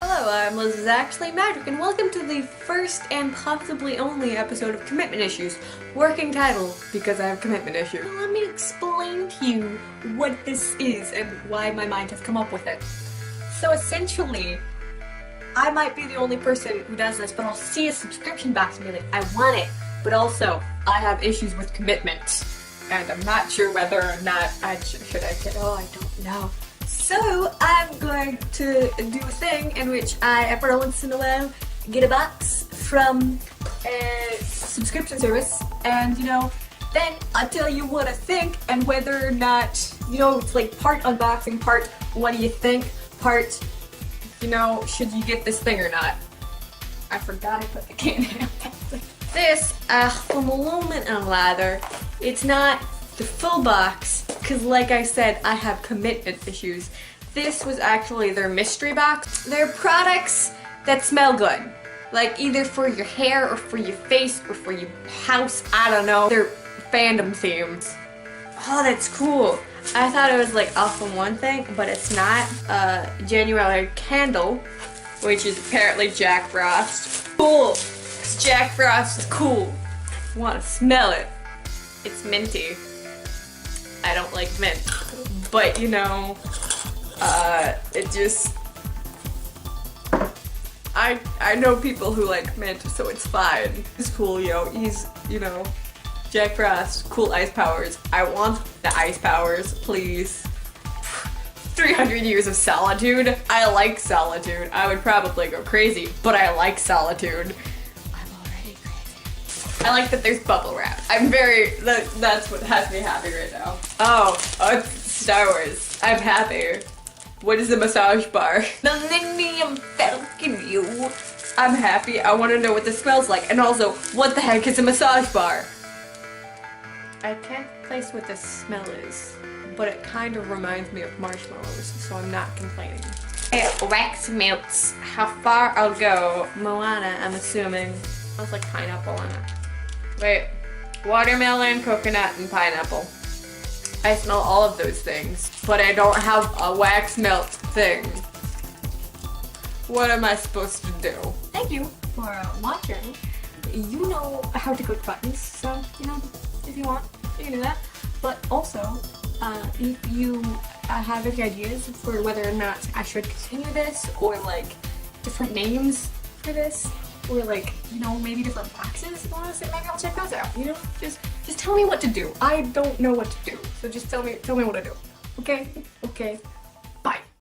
Hello, Liz is actually Magic, and welcome to the first and possibly only episode of Commitment Issues. Working title, because I have commitment issues. Let me explain to you what this is and why my mind has come up with it. So essentially, I might be the only person who does this, but I'll see a subscription box and be like, I want it, but also, I have issues with commitment, and I'm not sure whether or not should I get, I don't know. So, I'm going to do a thing in which I, every once in a while, get a box from a subscription service, and, then I'll tell you what I think, and whether or not, it's like part unboxing, part what do you think, part, should you get this thing or not. I forgot I put the can in. This, from Lumen And Lather, it's not the full box, because like I said, I have commitment issues. This was actually their mystery box. They're products that smell good. Like either for your hair or for your face or for your house, I don't know. They're fandom themed. Oh, that's cool. I thought it was like off of one thing, but it's not. January candle, which is apparently Jack Frost. Cool, because Jack Frost is cool. Want to smell it. It's minty. I don't like mint, but it just, I know people who like mint, so it's fine. He's cool, he's, Jack Frost, cool ice powers. I want the ice powers, please. 300 years of solitude. I like solitude. I would probably go crazy, but I like solitude. I like that there's bubble wrap. That's what has me happy right now. Oh, it's Star Wars. I'm happy. What is a massage bar? Millennium Falcon you. I'm happy. I want to know what this smells like. And also, what the heck is a massage bar? I can't place what this smell is, but it kind of reminds me of marshmallows, so I'm not complaining. Wax melts. How far I'll go. Moana, I'm assuming. Smells like pineapple in it. Wait, watermelon, coconut, and pineapple. I smell all of those things, but I don't have a wax melt thing. What am I supposed to do? Thank you for watching. You know how to click buttons, so, if you want, you can do that. But also, if you have any ideas for whether or not I should continue this, or like, different names for this, or like, maybe different boxes, honestly, maybe I'll check those out, just tell me what to do. I don't know what to do, so just tell me what to do. Okay? Okay.